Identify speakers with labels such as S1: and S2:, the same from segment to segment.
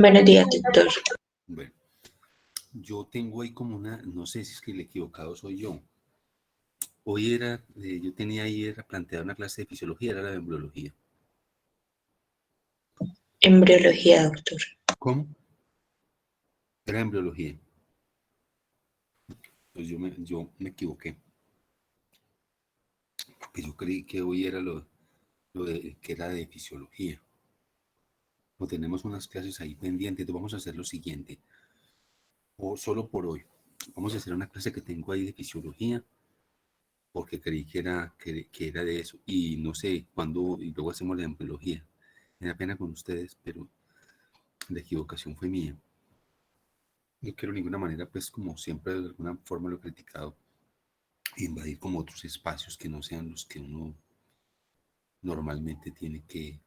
S1: Buenos días, doctor.
S2: Bueno, yo tengo ahí como una, no sé si es que el equivocado soy yo. Hoy yo tenía ahí planteada una clase de fisiología, era la de embriología.
S1: Embriología, doctor.
S2: ¿Cómo? Era embriología. Pues yo me equivoqué, porque yo creí que hoy era que era de fisiología. O tenemos unas clases ahí pendientes, entonces vamos a hacer lo siguiente, o solo por hoy. Vamos a hacer una clase que tengo ahí de fisiología, porque creí que era de eso, y no sé cuándo, y luego hacemos la embriología. Me da pena con ustedes, pero la equivocación fue mía. No quiero de ninguna manera, pues como siempre de alguna forma lo he criticado, invadir como otros espacios que no sean los que uno normalmente tiene que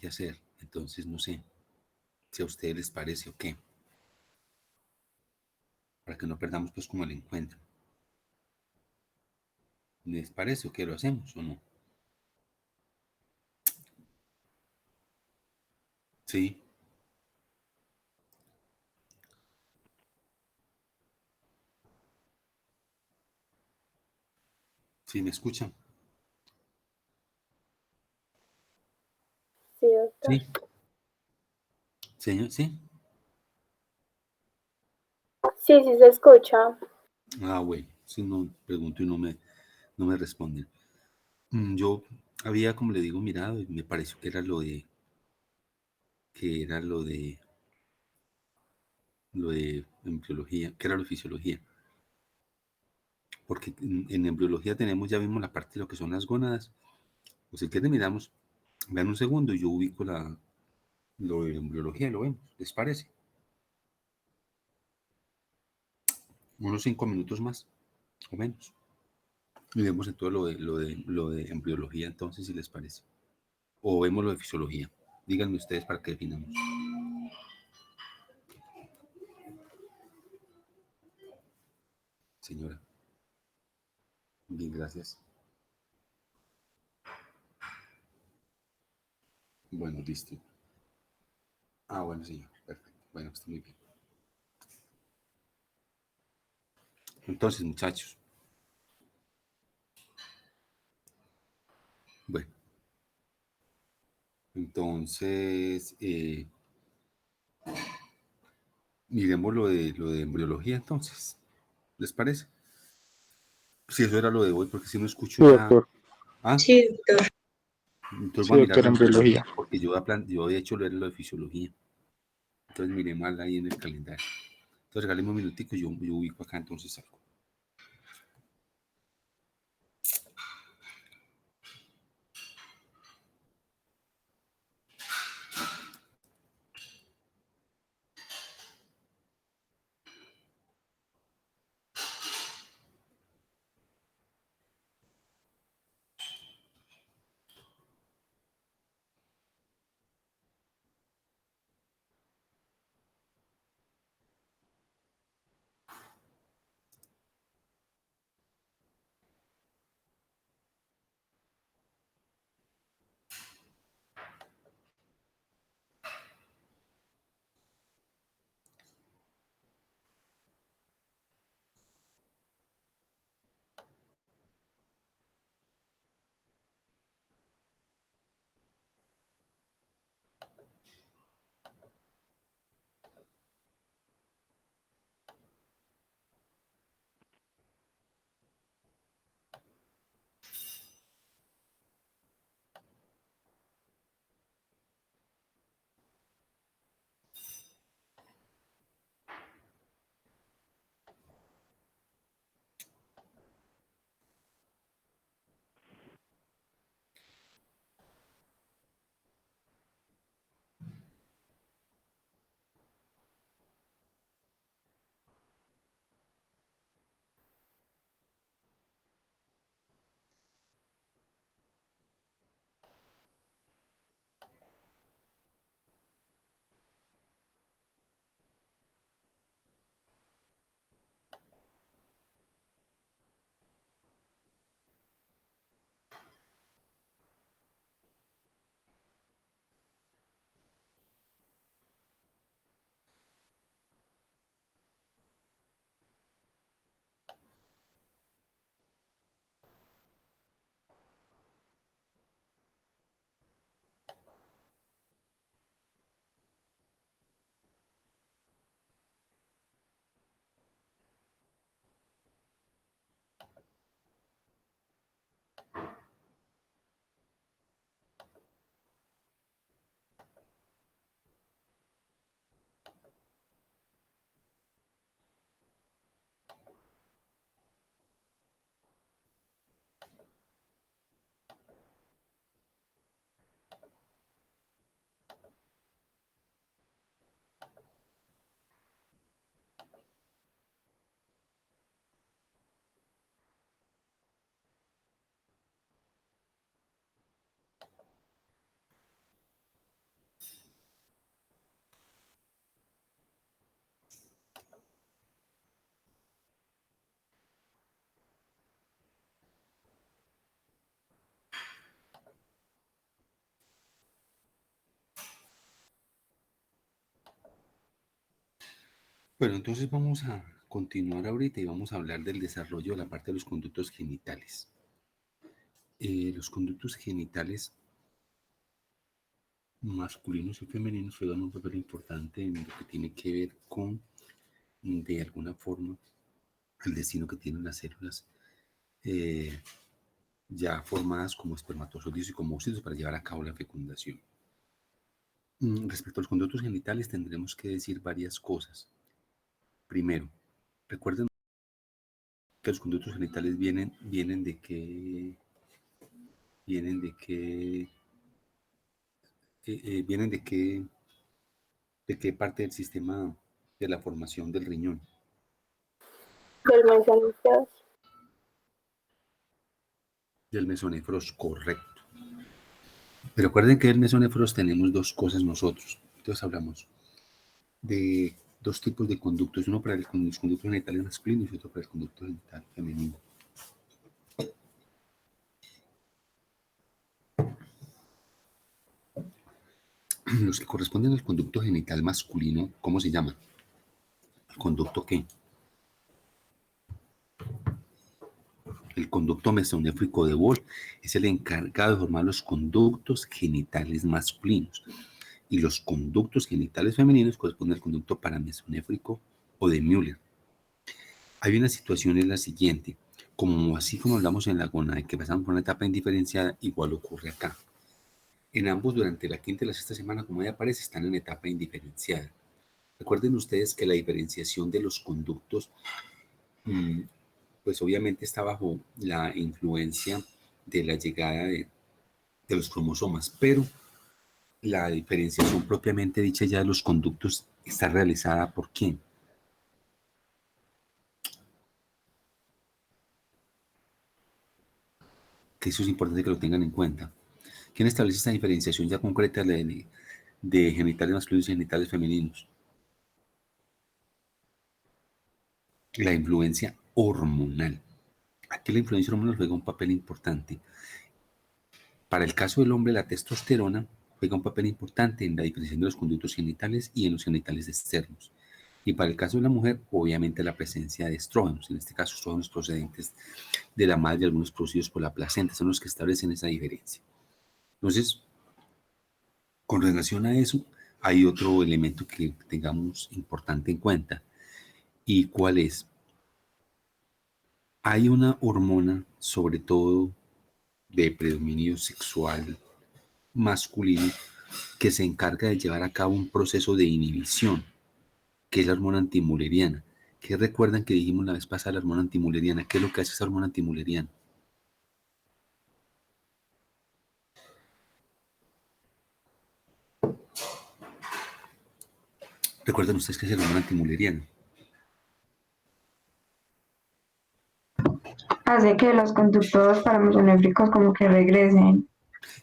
S2: hacer. Entonces, no sé si a ustedes les parece o qué, para que no perdamos pues como el encuentro. ¿Les parece o qué lo hacemos o no? Sí, sí, me escuchan.
S3: Sí, doctor.
S2: Sí, señor, sí.
S3: Sí, sí se escucha.
S2: Ah, bueno, si no pregunto y no me responden. Yo había, como le digo, mirado y me pareció que era lo de embriología, que era lo de fisiología. Porque en embriología tenemos, ya vimos la parte de lo que son las gónadas. O si quieren miramos, vean un segundo y yo ubico lo de embriología y lo vemos. ¿Les parece? Unos 5 minutos más o menos. Y vemos entonces lo de embriología entonces, si les parece. O vemos lo de fisiología. Díganme ustedes para que definamos. Señora. Bien, gracias. Bueno, listo. Ah, bueno, señor. Perfecto. Bueno, está muy bien. Entonces, muchachos. Bueno, entonces, miremos lo de embriología entonces. ¿Les parece? Si eso era lo de hoy, porque si no escucho
S4: Sí,
S2: ya.
S4: doctor.
S2: Ah,
S1: Sí, doctor.
S2: entonces
S4: Sí,
S2: voy a mirar
S4: doctor,
S2: de
S4: en
S2: embriología,
S4: biología.
S2: porque yo había hecho lo de fisiología. Entonces miré mal ahí en el calendario. Entonces regáleme un minutico y yo ubico acá entonces algo. Bueno, entonces vamos a continuar ahorita y vamos a hablar del desarrollo de la parte de los conductos genitales. Los conductos genitales masculinos y femeninos juegan un papel importante en lo que tiene que ver con, de alguna forma, el destino que tienen las células eh, ya formadas como espermatozoides y como óvulos para llevar a cabo la fecundación. Respecto a los conductos genitales tendremos que decir varias cosas. Primero, recuerden que los conductos genitales vienen de que vienen de qué parte del sistema de la formación del riñón.
S3: Del mensaje.
S2: Del mesonefros, correcto. Pero recuerden que del mesonefros tenemos dos cosas nosotros. Entonces hablamos de dos tipos de conductos, uno para los conductos genitales masculinos y otro para el conducto genital femenino. Los que corresponden al conducto genital masculino, ¿cómo se llaman? ¿El conducto qué? El conducto mesonéfrico de Wolff es el encargado de formar los conductos genitales masculinos y los conductos genitales femeninos corresponden al conducto paramesonéfrico o de Müller. Hay una situación en la siguiente, así como hablamos en la gónada, que pasamos por una etapa indiferenciada, igual ocurre acá. En ambos, durante la quinta y la sexta semana, como ya aparece, están en etapa indiferenciada. Recuerden ustedes que la diferenciación de los conductos, pues obviamente está bajo la influencia de la llegada de los cromosomas, pero la diferenciación propiamente dicha ya de los conductos está realizada ¿por quién? Que eso es importante que lo tengan en cuenta. ¿Quién establece esta diferenciación ya concreta de genitales masculinos y genitales femeninos? La influencia hormonal. Aquí la influencia hormonal juega un papel importante. Para el caso del hombre, la testosterona juega un papel importante en la diferenciación de los conductos genitales y en los genitales externos. Y para el caso de la mujer, obviamente la presencia de estrógenos, en este caso estrógenos procedentes de la madre y algunos producidos por la placenta, son los que establecen esa diferencia. Entonces, con relación a eso, hay otro elemento que tengamos importante en cuenta. ¿Y cuál es? Hay una hormona, sobre todo de predominio sexual masculino, que se encarga de llevar a cabo un proceso de inhibición, que es la hormona antimuleriana. ¿Qué recuerdan que dijimos la vez pasada, la hormona antimuleriana? ¿Qué es lo que hace esa hormona antimuleriana? ¿Recuerdan ustedes qué es la hormona antimuleriana?
S4: Hace que los conductos paramesonéfricos como que regresen.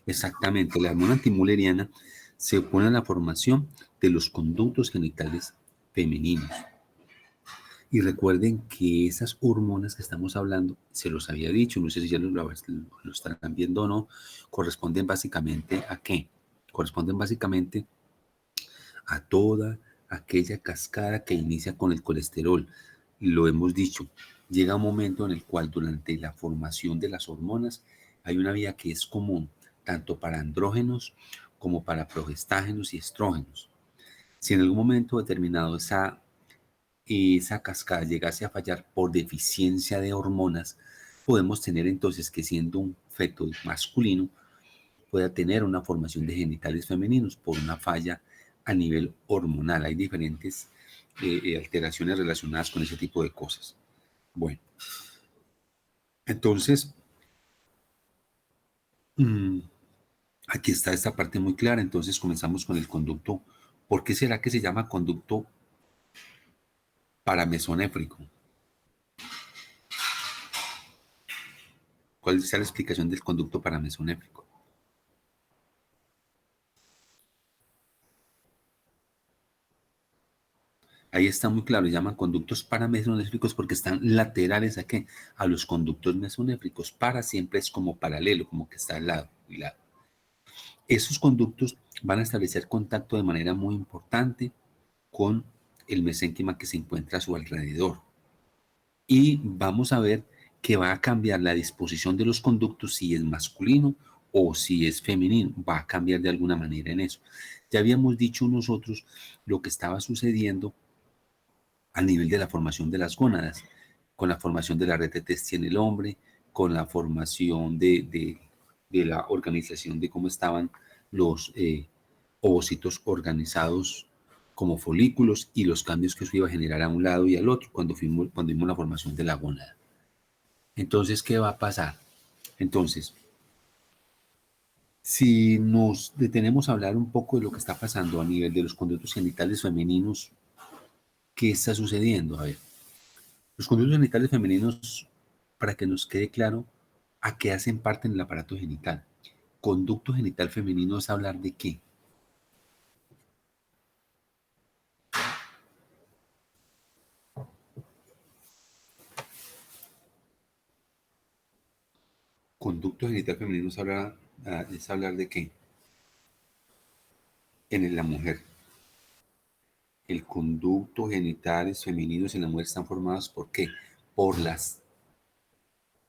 S2: Exactamente, la hormona antimuleriana se opone a la formación de los conductos genitales femeninos. Y recuerden que esas hormonas que estamos hablando, se los había dicho, no sé si ya lo estarán viendo o no, corresponden básicamente ¿a qué? Corresponden básicamente a toda aquella cascada que inicia con el colesterol. Lo hemos dicho, llega un momento en el cual durante la formación de las hormonas hay una vía que es común, tanto para andrógenos como para progestágenos y estrógenos. Si en algún momento determinado esa cascada llegase a fallar por deficiencia de hormonas, podemos tener entonces que siendo un feto masculino pueda tener una formación de genitales femeninos por una falla a nivel hormonal. Hay diferentes alteraciones relacionadas con ese tipo de cosas. Bueno, entonces, aquí está esta parte muy clara. Entonces comenzamos con el conducto. ¿Por qué será que se llama conducto paramesonéfrico? ¿Cuál es la explicación del conducto paramesonéfrico? Ahí está muy claro, se llaman conductos paramesonéfricos porque están laterales ¿a qué? A los conductos mesonéfricos. Para siempre es como paralelo, como que está al lado y lado. Esos conductos van a establecer contacto de manera muy importante con el mesénquima que se encuentra a su alrededor. Y vamos a ver que va a cambiar la disposición de los conductos si es masculino o si es femenino. Va a cambiar de alguna manera en eso. Ya habíamos dicho nosotros lo que estaba sucediendo a nivel de la formación de las gónadas, con la formación de la red de Testi en el hombre, con la formación de la organización de cómo estaban los ovocitos organizados como folículos y los cambios que eso iba a generar a un lado y al otro cuando vimos la formación de la gónada. Entonces, ¿qué va a pasar? Entonces, si nos detenemos a hablar un poco de lo que está pasando a nivel de los conductos genitales femeninos, ¿qué está sucediendo? A ver, los conductos genitales femeninos, para que nos quede claro, ¿a qué hacen parte en el aparato genital? Conducto genital femenino es hablar de qué. Conducto genital femenino es hablar de qué. En la mujer. El conducto genitales femeninos en la mujer están formados ¿por qué? Por las,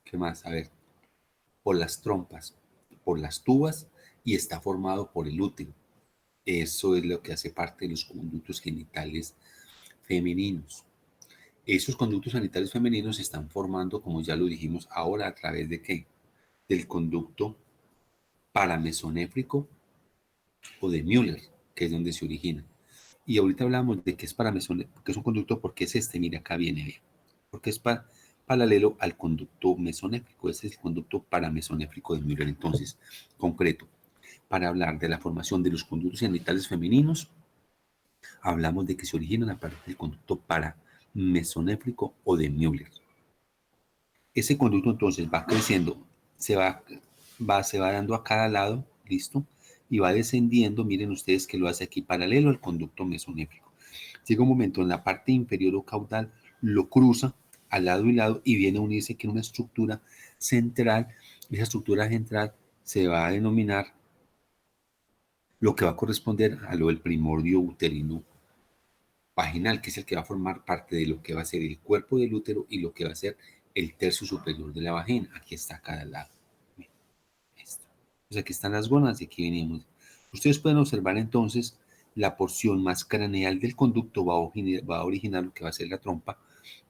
S2: ¿qué más? A ver, por las trompas, por las tubas y está formado por el útero. Eso es lo que hace parte de los conductos genitales femeninos. Esos conductos genitales femeninos se están formando, como ya lo dijimos ahora, a través de qué? Del conducto paramesonéfrico o de Müller, que es donde se origina. Y ahorita hablamos de que es paramesonéfrico, que es un conducto, porque es este, mira, acá viene, bien, porque es paralelo al conducto mesonéfrico, ese es el conducto paramesonéfrico de Müller. Entonces, concreto, para hablar de la formación de los conductos genitales femeninos, hablamos de que se originan a partir del conducto paramesonéfrico o de Müller. Ese conducto entonces va creciendo, se va dando a cada lado, ¿listo? Y va descendiendo, miren ustedes que lo hace aquí paralelo al conducto mesonéfrico. Llega un momento en la parte inferior o caudal, lo cruza al lado y lado y viene a unirse que una estructura central. Esa estructura central se va a denominar lo que va a corresponder a lo del primordio uterino vaginal, que es el que va a formar parte de lo que va a ser el cuerpo del útero y lo que va a ser el tercio superior de la vagina. Aquí está a cada lado. Esto. Pues aquí están las gónadas y aquí venimos. Ustedes pueden observar entonces la porción más craneal del conducto va a originar lo que va a ser la trompa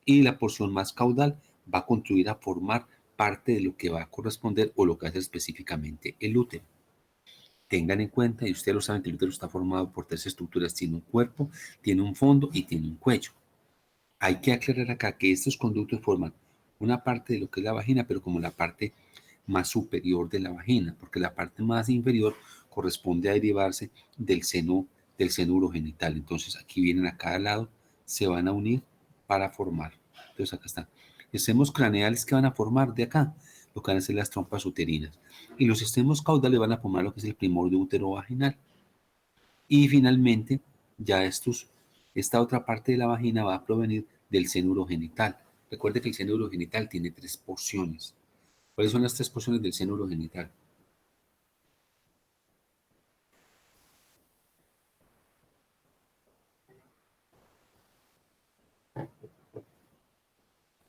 S2: y la porción más caudal va a contribuir a formar parte de lo que va a corresponder o lo que hace específicamente el útero. Tengan en cuenta, y ustedes lo saben, que el útero está formado por tres estructuras. Tiene un cuerpo, tiene un fondo y tiene un cuello. Hay que aclarar acá que estos conductos forman una parte de lo que es la vagina, pero como la parte más superior de la vagina, porque la parte más inferior corresponde a derivarse del seno urogenital. Entonces aquí vienen a cada lado, se van a unir para formar. Entonces acá están. Extremos craneales que van a formar de acá, lo que van a ser las trompas uterinas. Y los extremos caudales van a formar lo que es el primordio uterovaginal. Y finalmente, ya esta otra parte de la vagina va a provenir del seno urogenital. Recuerde que el seno urogenital tiene tres porciones. ¿Cuáles son las tres porciones del seno urogenital?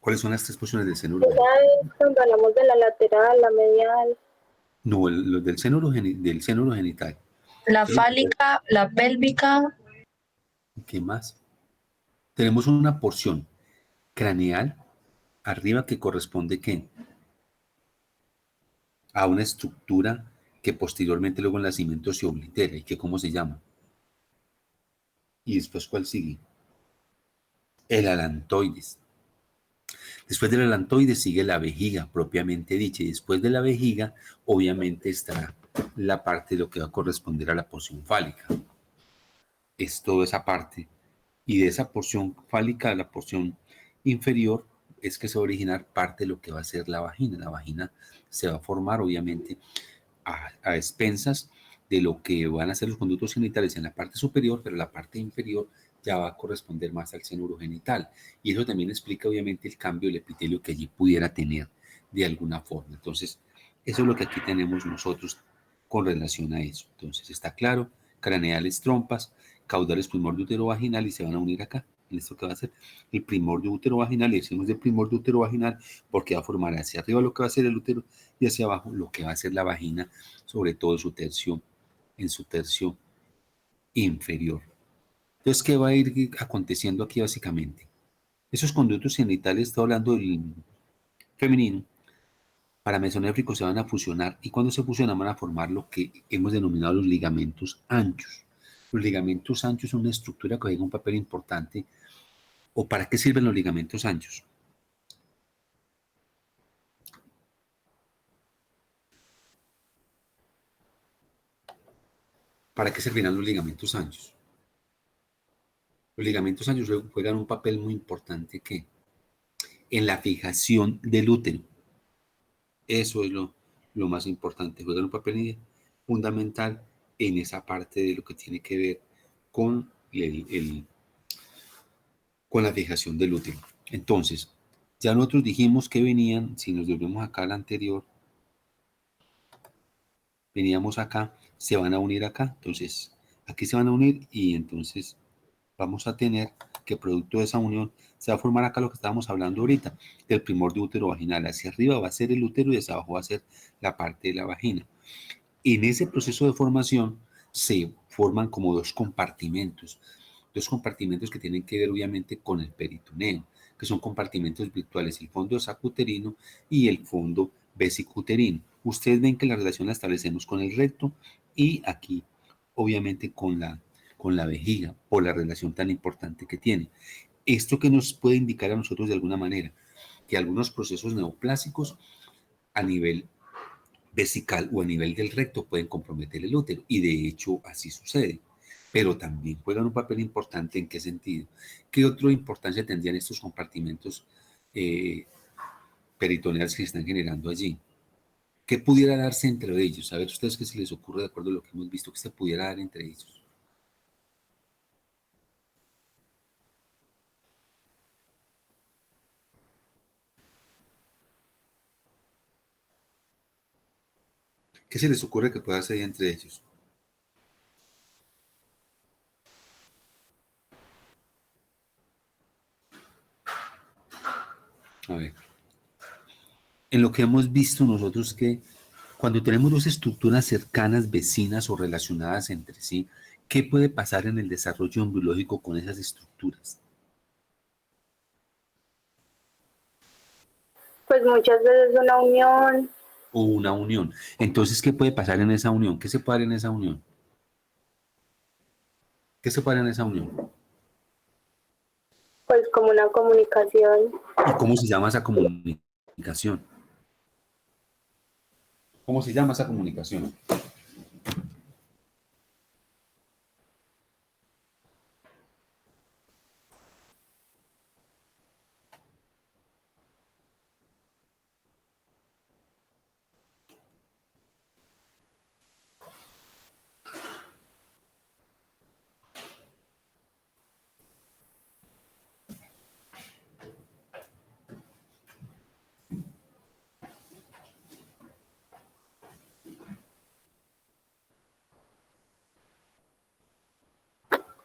S2: ¿Cuáles son las tres porciones del seno urogenital?
S3: Esa es cuando hablamos de la lateral, la medial.
S2: No, los del seno urogenital.
S1: La fálica, la pélvica,
S2: ¿Qué más? Tenemos una porción craneal arriba que corresponde ¿qué? A una estructura que posteriormente luego en el nacimiento se oblitera y que ¿cómo se llama? Y después ¿cuál sigue? El alantoides. Después del alantoides sigue la vejiga propiamente dicha y después de la vejiga obviamente estará la parte de lo que va a corresponder a la porción fálica. Es toda esa parte y de esa porción fálica a la porción inferior es que se va a originar parte de lo que va a ser la vagina. La vagina se va a formar obviamente a expensas de lo que van a ser los conductos genitales en la parte superior, pero la parte inferior ya va a corresponder más al seno urogenital. Y eso también explica obviamente el cambio del epitelio que allí pudiera tener de alguna forma. Entonces, eso es lo que aquí tenemos nosotros con relación a eso. Entonces, está claro, craneales trompas, caudales primordio uterovaginal y se van a unir acá. ¿Y esto qué va a hacer? El primordio uterovaginal, y decimos de primordio uterovaginal porque va a formar hacia arriba lo que va a ser el útero y hacia abajo lo que va a ser la vagina, sobre todo en su tercio inferior. Entonces, ¿qué va a ir aconteciendo aquí básicamente? Esos conductos genitales, estoy hablando del femenino, paramesonéfricos se van a fusionar y cuando se fusionan van a formar lo que hemos denominado los ligamentos anchos. Los ligamentos anchos son una estructura que juega un papel importante. ¿O para qué sirven los ligamentos anchos? ¿Para qué servirán los ligamentos anchos? Los ligamentos anchos juegan un papel muy importante que en la fijación del útero. Eso es lo más importante. Juegan un papel fundamental en esa parte de lo que tiene que ver con, con la fijación del útero. Entonces, ya nosotros dijimos que venían, si nos volvemos acá a la anterior, veníamos acá, se van a unir acá. Entonces, aquí se van a unir y entonces vamos a tener que producto de esa unión se va a formar acá lo que estábamos hablando ahorita, del primordio uterovaginal. Hacia arriba va a ser el útero y hacia abajo va a ser la parte de la vagina. En ese proceso de formación se forman como dos compartimentos que tienen que ver obviamente con el peritoneo, que son compartimentos virtuales, el fondo sacuterino y el fondo vesicuterino. Ustedes ven que la relación la establecemos con el recto y aquí obviamente con la vejiga, por la relación tan importante que tiene. Esto que nos puede indicar a nosotros de alguna manera, que algunos procesos neoplásicos a nivel vesical o a nivel del recto pueden comprometer el útero, y de hecho así sucede. Pero también juegan un papel importante. ¿En qué sentido? ¿Qué otra importancia tendrían estos compartimentos peritoneales que se están generando allí? ¿Qué pudiera darse entre ellos? A ver, ustedes qué se les ocurre de acuerdo a lo que hemos visto que se pudiera dar entre ellos. ¿Qué se les ocurre que pueda ser entre ellos? A ver, en lo que hemos visto nosotros que cuando tenemos dos estructuras cercanas, vecinas o relacionadas entre sí, ¿qué puede pasar en el desarrollo embriológico con esas estructuras?
S3: Pues muchas veces una unión,
S2: O una unión. Entonces, ¿qué puede pasar en esa unión? ¿Qué se puede dar en esa unión? ¿Qué se puede dar en esa unión?
S3: pues como una comunicación.
S2: ¿Y cómo se llama esa comunicación? ¿Cómo se llama esa comunicación?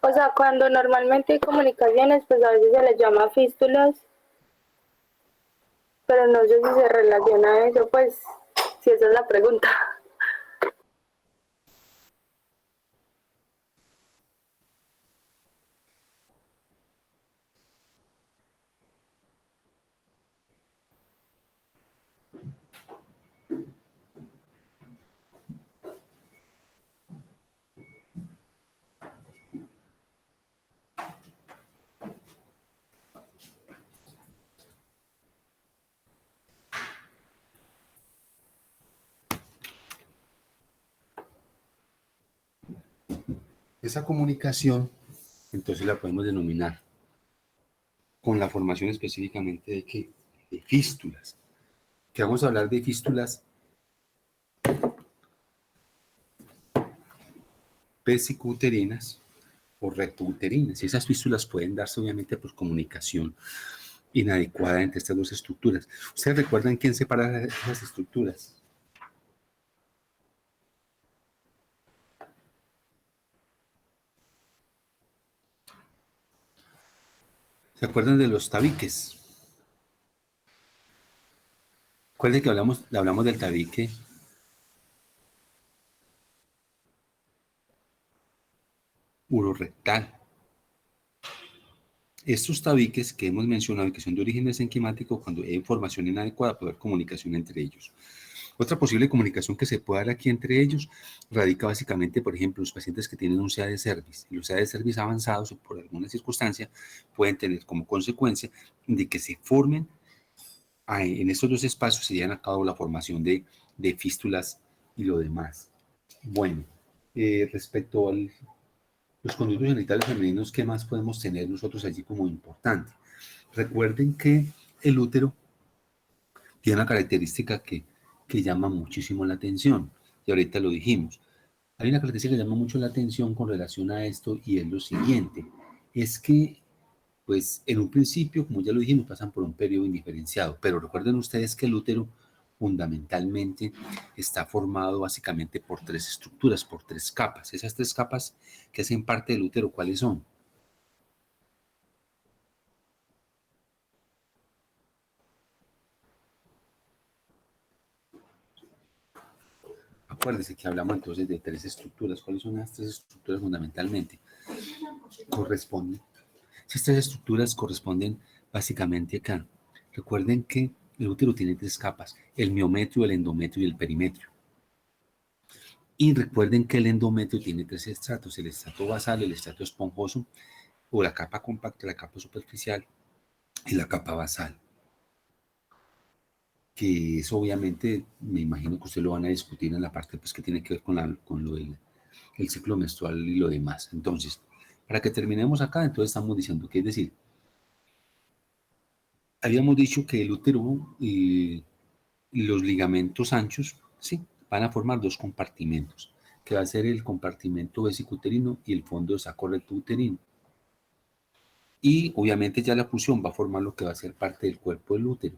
S3: O sea, cuando normalmente hay comunicaciones, pues a veces se les llama fístulas, pero no sé si se relaciona a eso, pues, si esa es la pregunta.
S2: Esa comunicación, entonces la podemos denominar con la formación específicamente de qué? De fístulas. Que vamos a hablar de fístulas vesicuterinas o rectouterinas. Y esas fístulas pueden darse obviamente por comunicación inadecuada entre estas dos estructuras. ¿Ustedes recuerdan quién separa esas estructuras? ¿Se acuerdan de los tabiques? ¿Cuál de que hablamos del tabique? Urorectal. Estos tabiques que hemos mencionado y que son de origen mesenquimático, cuando hay información inadecuada puede haber comunicación entre ellos. Otra posible comunicación que se puede dar aquí entre ellos radica básicamente, por ejemplo, los pacientes que tienen un CA de cervix y los CA de cervix avanzados o por alguna circunstancia pueden tener como consecuencia de que se formen en estos dos espacios, se llevan a cabo la formación de fístulas y lo demás. Bueno, respecto a los conductos genitales femeninos, ¿qué más podemos tener nosotros allí como importante? Recuerden que el útero tiene una característica que llama muchísimo la atención, y ahorita lo dijimos. Hay una característica que llama mucho la atención con relación a esto, y es lo siguiente, es que, pues, en un principio, como ya lo dijimos, pasan por un periodo indiferenciado, pero recuerden ustedes que el útero fundamentalmente está formado básicamente por tres estructuras, por tres capas. Esas tres capas que hacen parte del útero, ¿cuáles son? Acuérdense que hablamos entonces de tres estructuras. ¿Cuáles son las tres estructuras fundamentalmente? Corresponden. Estas tres estructuras corresponden básicamente acá. Recuerden que el útero tiene tres capas: el miometrio, el endometrio y el perimetrio. Y recuerden que el endometrio tiene tres estratos: el estrato basal, el estrato esponjoso, o la capa compacta, la capa superficial y la capa basal. Que eso obviamente, me imagino que ustedes lo van a discutir en la parte pues, que tiene que ver con lo del el ciclo menstrual y lo demás. Entonces, para que terminemos acá, entonces estamos diciendo que, es decir, habíamos dicho que el útero y los ligamentos anchos, sí, van a formar dos compartimentos, que va a ser el compartimento vesicuterino y el fondo de saco recto-uterino. Y obviamente ya la fusión va a formar lo que va a ser parte del cuerpo del útero,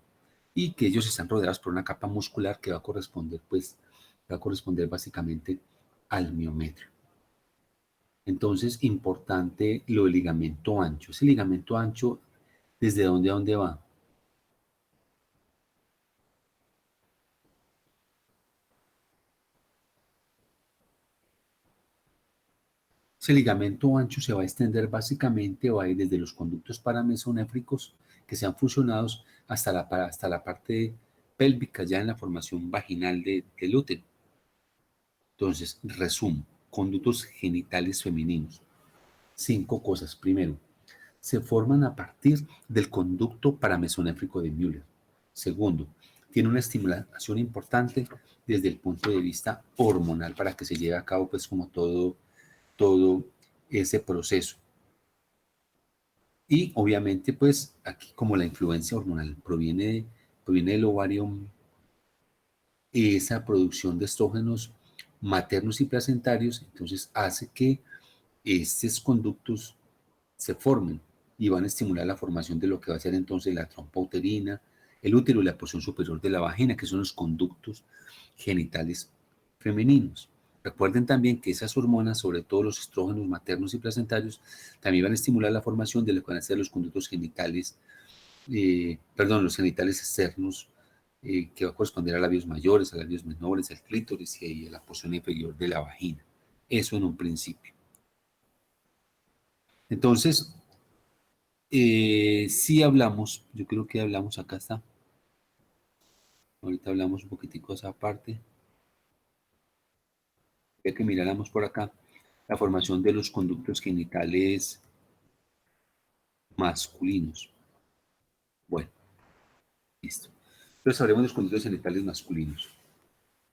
S2: y que ellos están rodeados por una capa muscular que va a corresponder, pues, va a corresponder básicamente al miometrio. Entonces, importante lo del ligamento ancho. Ese ligamento ancho, ¿desde dónde a dónde va? Ese ligamento ancho se va a extender básicamente, va a ir desde los conductos paramesonéfricos que sean fusionados hasta la parte pélvica, ya en la formación vaginal del útero. Entonces, resumo, conductos genitales femeninos. 5 cosas. Primero, se forman a partir del conducto paramesonéfrico de Müller. Segundo, tiene una estimulación importante desde el punto de vista hormonal para que se lleve a cabo pues como todo ese proceso. Y obviamente pues aquí como la influencia hormonal proviene del ovario, esa producción de estrógenos maternos y placentarios, entonces hace que estos conductos se formen y van a estimular la formación de lo que va a ser entonces la trompa uterina, el útero y la porción superior de la vagina, que son los conductos genitales femeninos. Recuerden también que esas hormonas, sobre todo los estrógenos maternos y placentarios, también van a estimular la formación de lo que van a ser los conductos genitales, los genitales externos, que va a corresponder a labios mayores, a labios menores, al clítoris y a la porción inferior de la vagina. Eso en un principio. Entonces, sí hablamos, yo creo que hablamos, acá está. Ahorita hablamos un poquitico de esa parte. Hay que miráramos por acá la formación de los conductos genitales masculinos. Bueno, listo. Entonces hablemos de los conductos genitales masculinos.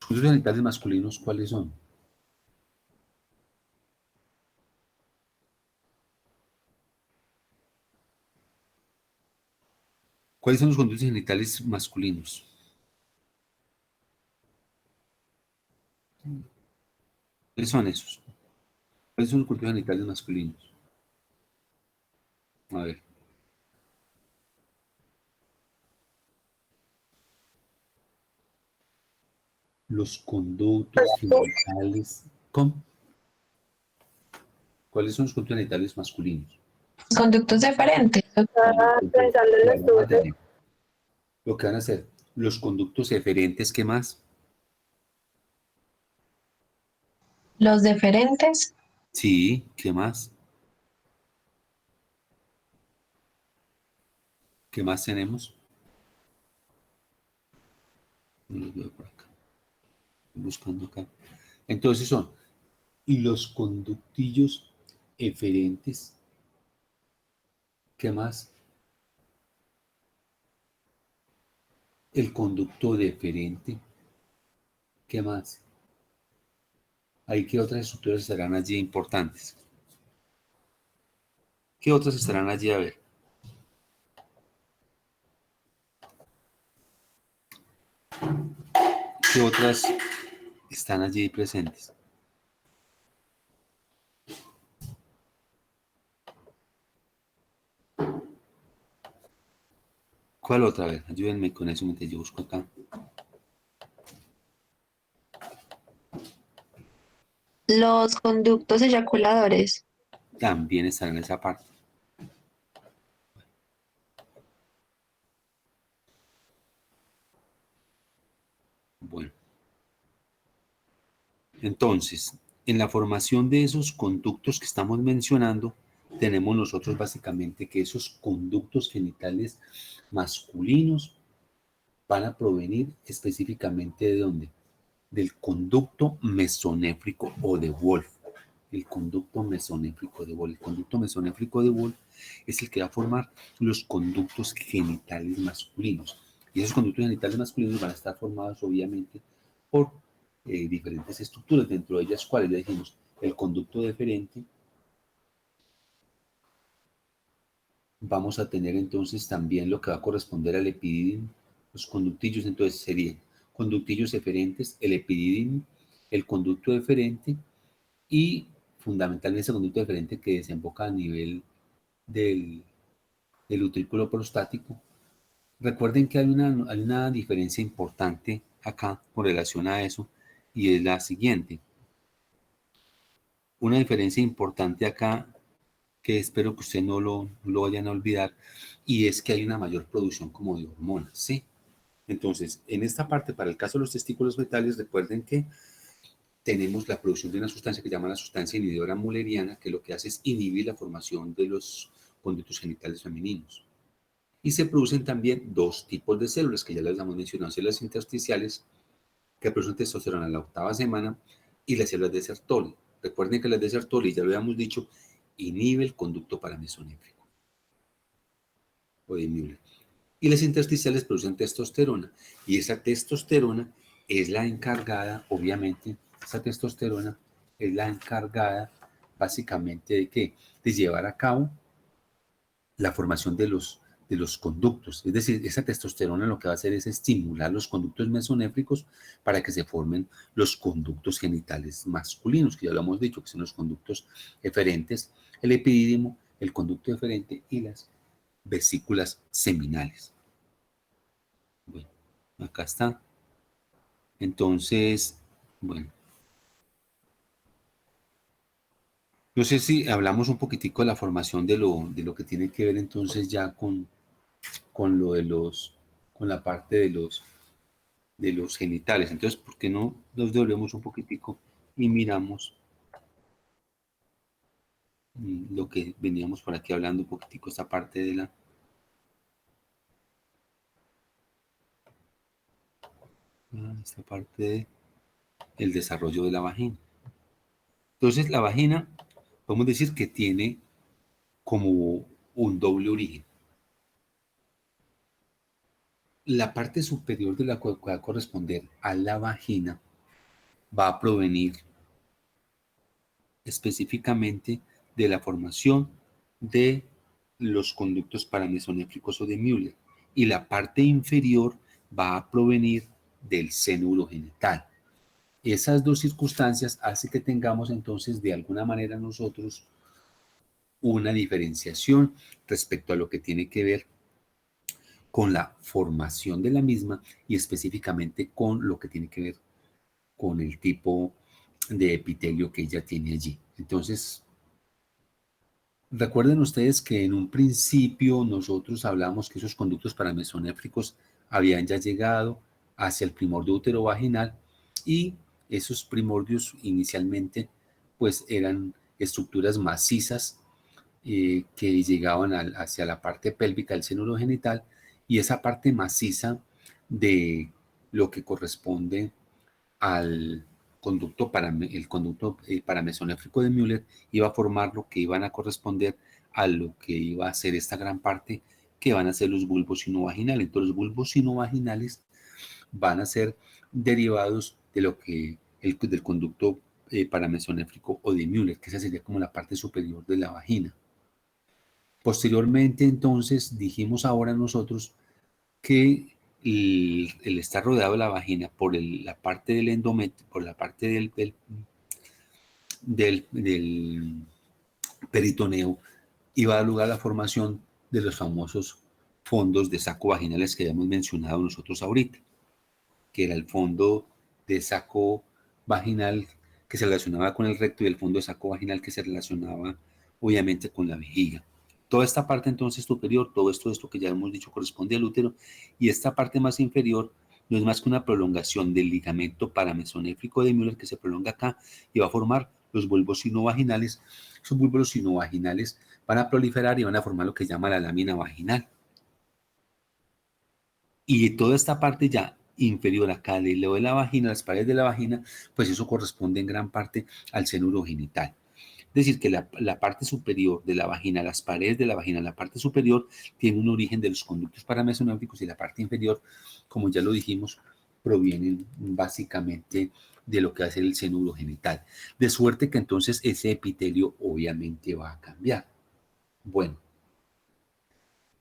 S2: Los conductos genitales masculinos, ¿cuáles son? ¿Cuáles son los conductos genitales masculinos? ¿Cuáles son esos? ¿Cuáles son los conductos genitales masculinos? A ver. Los conductos genitales. ¿Cómo? ¿Cuáles son los conductos genitales masculinos?
S1: Los conductos deferentes.
S3: Estaba pensando en los tubos de...
S2: Lo que van a hacer, los conductos eferentes, ¿qué más?
S1: Los deferentes.
S2: Sí, ¿qué más? ¿Qué más tenemos? No los veo por acá. Estoy buscando acá. Entonces son, y los conductillos eferentes, ¿qué más? El conducto deferente, ¿qué más? ¿Hay qué otras estructuras estarán allí importantes? ¿Qué otras estarán allí? A ver. ¿Qué otras están allí presentes? ¿Cuál otra vez? Ayúdenme con eso mientras yo busco acá.
S1: Los conductos eyaculadores.
S2: También están en esa parte. Bueno, entonces, en la formación de esos conductos que estamos mencionando, tenemos nosotros básicamente que esos conductos genitales masculinos van a provenir específicamente ¿de dónde? Del conducto mesonéfrico o de Wolff. El conducto mesonéfrico de Wolff. El conducto mesonéfrico de Wolff es el que va a formar los conductos genitales masculinos. Y esos conductos genitales masculinos van a estar formados obviamente por diferentes estructuras, dentro de ellas, ¿cuáles? Ya dijimos, el conducto deferente. Vamos a tener entonces también lo que va a corresponder al epidídimo, los conductillos, entonces serían conductillos eferentes, el epidídimo, el conducto deferente y fundamentalmente ese conducto deferente que desemboca a nivel del utrículo prostático. Recuerden que hay una diferencia importante acá con relación a eso y es la siguiente. Una diferencia importante acá que espero que ustedes no lo vayan a olvidar, y es que hay una mayor producción como de hormonas, ¿sí? Entonces, en esta parte, para el caso de los testículos fetales, recuerden que tenemos la producción de una sustancia que se llama la sustancia inhibidora mulleriana, que lo que hace es inhibir la formación de los conductos genitales femeninos. Y se producen también dos tipos de células, que ya las hemos mencionado, células intersticiales, que producen testosterona en la octava semana, y las células de Sertoli. Recuerden que las de Sertoli, ya lo habíamos dicho, inhibe el conducto paramesonéfrico o de Müller. Y las intersticiales producen testosterona. Y esa testosterona es la encargada, obviamente, esa testosterona es la encargada básicamente de qué? De llevar a cabo la formación de los conductos. Es decir, esa testosterona lo que va a hacer es estimular los conductos mesonéfricos para que se formen los conductos genitales masculinos, que ya lo hemos dicho, que son los conductos eferentes, el epidídimo, el conducto eferente y las vesículas seminales. Bueno, acá está. Entonces, bueno, no sé si hablamos un poquitico de la formación de lo que tiene que ver entonces ya con lo de con la parte de los genitales. Entonces, ¿por qué no nos devolvemos un poquitico y miramos lo que veníamos por aquí hablando un poquitico, esta parte de esta parte de el desarrollo de la vagina. Entonces, la vagina, podemos decir que tiene como un doble origen. La parte superior de la cual va a corresponder a la vagina va a provenir específicamente de la formación de los conductos paramesonéfricos o de Müller, y la parte inferior va a provenir del seno urogenital. Esas dos circunstancias hacen que tengamos entonces de alguna manera nosotros una diferenciación respecto a lo que tiene que ver con la formación de la misma y específicamente con lo que tiene que ver con el tipo de epitelio que ella tiene allí. Entonces, Recuerden ustedes que en un principio nosotros hablamos que esos conductos paramesonéfricos habían ya llegado hacia el primordio uterovaginal y esos primordios inicialmente pues eran estructuras macizas que llegaban hacia la parte pélvica del seno urogenital, y esa parte maciza de lo que corresponde al el conducto paramesonéfrico de Müller iba a formar lo que iban a corresponder a lo que iba a ser esta gran parte que van a ser los bulbos sinovaginales. Entonces los bulbos sinovaginales van a ser derivados de lo que del conducto paramesonéfrico o de Müller, que esa sería como la parte superior de la vagina. Posteriormente, entonces, dijimos ahora nosotros que el estar rodeado de la vagina por la parte del endometrio, por la parte del peritoneo, iba a dar lugar a la formación de los famosos fondos de saco vaginales que ya hemos mencionado nosotros ahorita, que era el fondo de saco vaginal que se relacionaba con el recto y el fondo de saco vaginal que se relacionaba obviamente con la vejiga. Toda esta parte entonces superior, todo esto que ya hemos dicho corresponde al útero, y esta parte más inferior no es más que una prolongación del ligamento paramesonéfrico de Müller que se prolonga acá y va a formar los bulbos sinovaginales. Esos bulbos sinovaginales van a proliferar y van a formar lo que se llama la lámina vaginal. Y toda esta parte ya inferior acá de lo de la vagina, las paredes de la vagina, pues eso corresponde en gran parte al seno urogenital. Es decir, que la parte superior de la vagina, las paredes de la vagina, la parte superior, tiene un origen de los conductos paramesonéfricos, y la parte inferior, como ya lo dijimos, provienen básicamente de lo que va a ser el seno urogenital. De suerte que entonces ese epitelio obviamente va a cambiar. Bueno,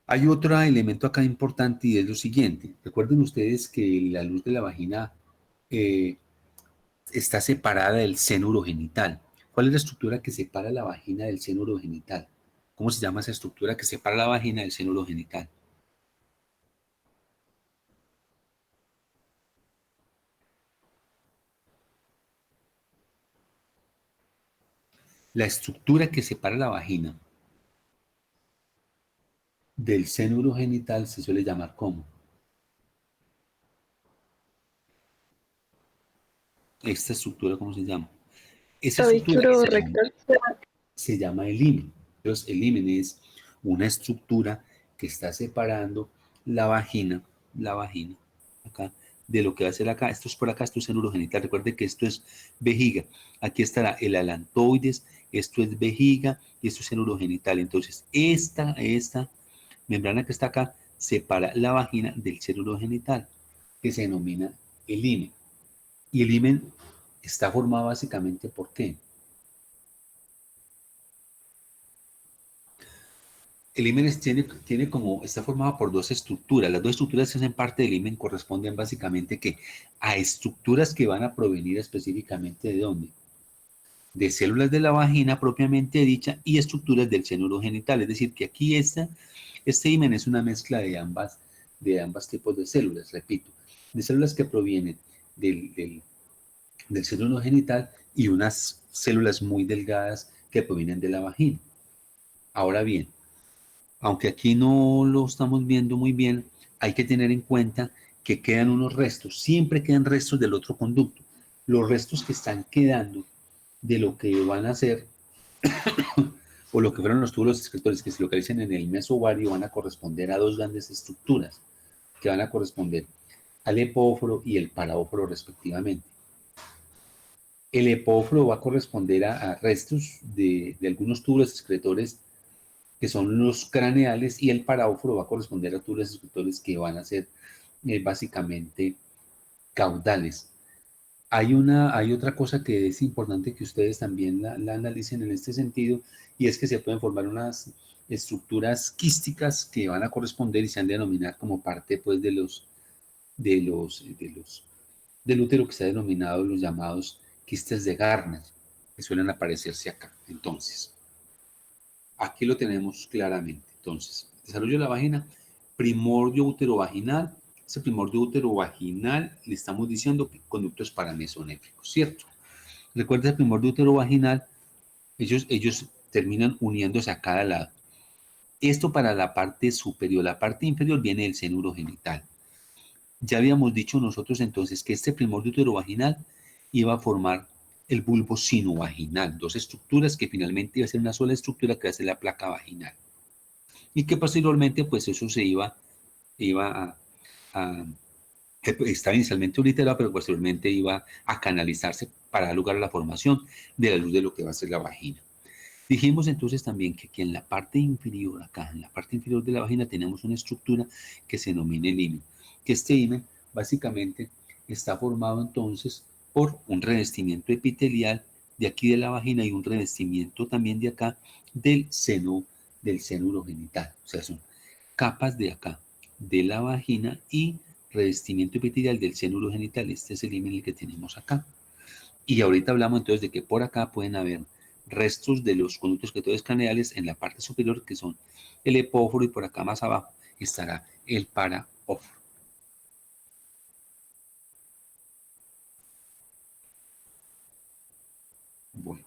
S2: hay otro elemento acá importante y es lo siguiente. Recuerden ustedes que la luz de la vagina está separada del seno urogenital. ¿Cuál es la estructura que separa la vagina del seno urogenital? ¿Cómo se llama esa estructura que separa la vagina del seno urogenital? La estructura que separa la vagina del seno urogenital se suele llamar ¿cómo? Esta estructura, ¿cómo se llama? Esa estructura
S3: Clavículo rectal.
S2: se llama el himen. Entonces, el himen es una estructura que está separando la vagina, acá, de lo que va a ser acá. Esto es por acá, esto es el urogenital. Recuerde que esto es vejiga. Aquí estará el alantoides, esto es vejiga y esto es el urogenital. Entonces, esta membrana que está acá separa la vagina del seno urogenital, que se denomina el himen. Y el himen está formado básicamente ¿por qué? El himen tiene como, está formado por dos estructuras. Las dos estructuras que hacen parte del himen corresponden básicamente que a estructuras que van a provenir específicamente ¿de dónde? De células de la vagina propiamente dicha y estructuras del seno urogenital. Es decir, que aquí este himen es una mezcla de ambos tipos de células, repito, de células que provienen del seno urogenital y unas células muy delgadas que provienen de la vagina. Ahora bien, aunque aquí no lo estamos viendo muy bien, hay que tener en cuenta que quedan unos restos, siempre quedan restos del otro conducto. Los restos que están quedando de lo que van a ser, o lo que fueron los túbulos excretores que se localizan en el mesovario, van a corresponder a dos grandes estructuras, que van a corresponder al epóforo y el paraóforo respectivamente. El epóforo va a corresponder a restos de algunos túbulos excretores que son los craneales, y el paraóforo va a corresponder a túbulos excretores que van a ser básicamente caudales. Hay otra cosa que es importante que ustedes también la analicen en este sentido, y es que se pueden formar unas estructuras quísticas que van a corresponder y se han de denominar como parte pues del útero, que se ha denominado los llamados quistes de Garner, que suelen aparecerse acá. Entonces, aquí lo tenemos claramente. Entonces, desarrollo de la vagina, primordio uterovaginal. Ese primordio uterovaginal le estamos diciendo que conductos paramesonéfricos, ¿cierto? Recuerda el primordio uterovaginal, ellos terminan uniéndose a cada lado. Esto para la parte superior. La parte inferior viene del seno urogenital. Ya habíamos dicho nosotros entonces que este primordio uterovaginal iba a formar el bulbo sinovaginal, dos estructuras que finalmente iba a ser una sola estructura que va a ser la placa vaginal. Y que posteriormente, pues eso se iba a estaba inicialmente ureterado, pero posteriormente iba a canalizarse para dar lugar a la formación de la luz de lo que va a ser la vagina. Dijimos entonces también que aquí en la parte inferior, acá en la parte inferior de la vagina, tenemos una estructura que se denomina el himen, que este himen básicamente está formado entonces por un revestimiento epitelial de aquí de la vagina y un revestimiento también de acá del seno urogenital. O sea, son capas de acá de la vagina y revestimiento epitelial del seno urogenital. Este es el himen que tenemos acá. Y ahorita hablamos entonces de que por acá pueden haber restos de los conductos secretorios craneales en la parte superior, que son el epóforo, y por acá más abajo estará el paraóforo. Bueno,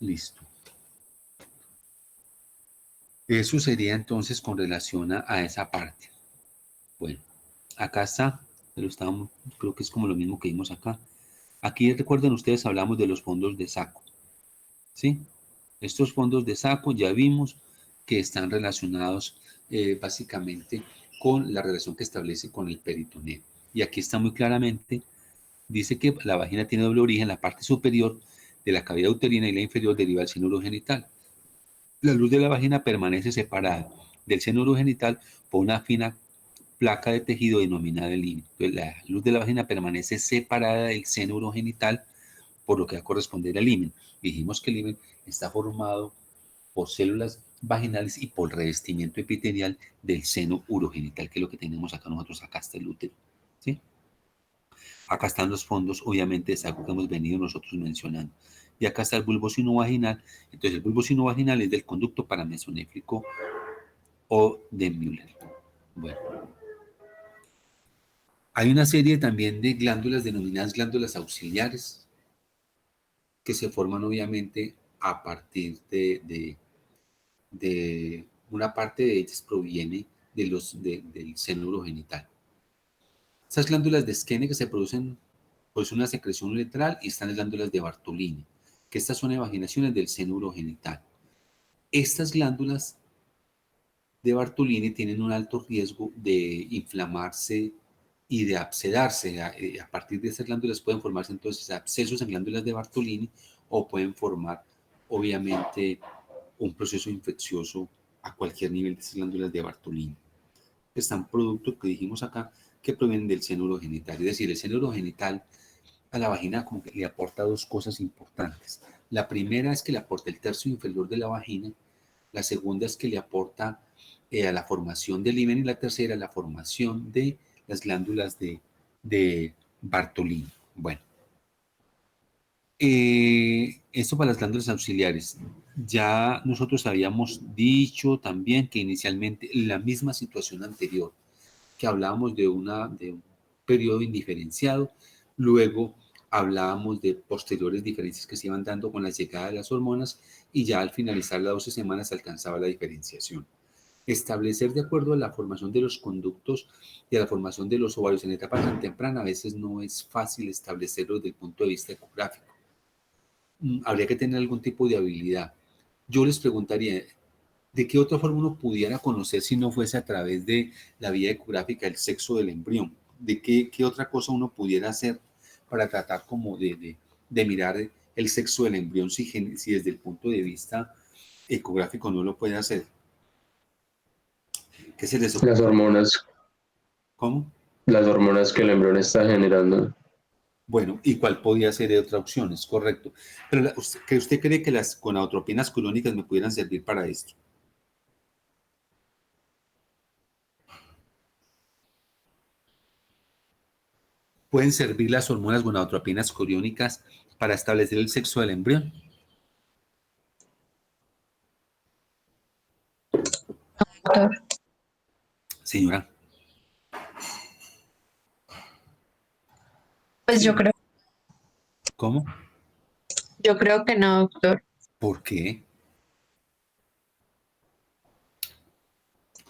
S2: listo. Eso sería entonces con relación a esa parte. Bueno, acá está, pero estamos, creo que es como lo mismo que vimos acá. Aquí recuerden ustedes, hablamos de los fondos de saco, ¿sí? Estos fondos de saco ya vimos que están relacionados básicamente con la relación que establece con el peritoneo. Y aquí está muy claramente, dice que la vagina tiene doble origen, la parte superior de la cavidad uterina y la inferior deriva del seno urogenital. La luz de la vagina permanece separada del seno urogenital por una fina placa de tejido denominada el himen. Entonces, la luz de la vagina permanece separada del seno urogenital, por lo que va a corresponder al himen. Dijimos que el himen está formado por células vaginales y por revestimiento epitelial del seno urogenital, que es lo que tenemos acá nosotros. Acá está el útero, ¿sí? Acá están los fondos, obviamente, es algo que hemos venido nosotros mencionando. Y acá está el bulbo sinovaginal. Entonces, el bulbo sinovaginal es del conducto paramesonéfrico o de Müller. Bueno. Hay una serie también de glándulas denominadas glándulas auxiliares que se forman obviamente a partir de una parte de ellas proviene del seno urogenital. Estas glándulas de Skene que se producen pues una secreción uretral, y están las glándulas de Bartolini, que estas son evaginaciones del seno urogenital. Estas glándulas de Bartolini tienen un alto riesgo de inflamarse y de abscedarse. A partir de estas glándulas pueden formarse entonces abscesos en glándulas de Bartolini, o pueden formar obviamente un proceso infeccioso a cualquier nivel de esas glándulas de Bartolini. Están productos que dijimos acá que provienen del seno urogenital. Es decir, el seno urogenital a la vagina como que le aporta dos cosas importantes. La primera es que le aporta el tercio inferior de la vagina. La segunda es que le aporta a la formación del himen, y la tercera la formación de las glándulas de Bartolini. Bueno, esto para las glándulas auxiliares. Ya nosotros habíamos dicho también que inicialmente la misma situación anterior, que hablábamos de un periodo indiferenciado, luego hablábamos de posteriores diferencias que se iban dando con la llegada de las hormonas, y ya al finalizar las 12 semanas se alcanzaba la diferenciación. Establecer de acuerdo a la formación de los conductos y a la formación de los ovarios en etapa tan temprana, a veces no es fácil establecerlo desde el punto de vista ecográfico. Habría que tener algún tipo de habilidad. Yo les preguntaría, ¿de qué otra forma uno pudiera conocer si no fuese a través de la vía ecográfica el sexo del embrión? ¿De qué otra cosa uno pudiera hacer para tratar como de mirar el sexo del embrión si desde el punto de vista ecográfico no lo puede hacer? ¿Qué se les ocurre? ¿Cómo?
S5: Las hormonas que el embrión está generando.
S2: Bueno, ¿y cuál podría ser otra opción? Es correcto. Pero ¿usted cree que las gonadotropinas colónicas me pudieran servir para esto? ¿Pueden servir las hormonas gonadotropinas coriónicas para establecer el sexo del embrión?
S1: Doctor,
S2: Señora.
S1: pues
S2: Sí. ¿Cómo?
S1: yo creo que no, doctor.
S2: ¿Por qué?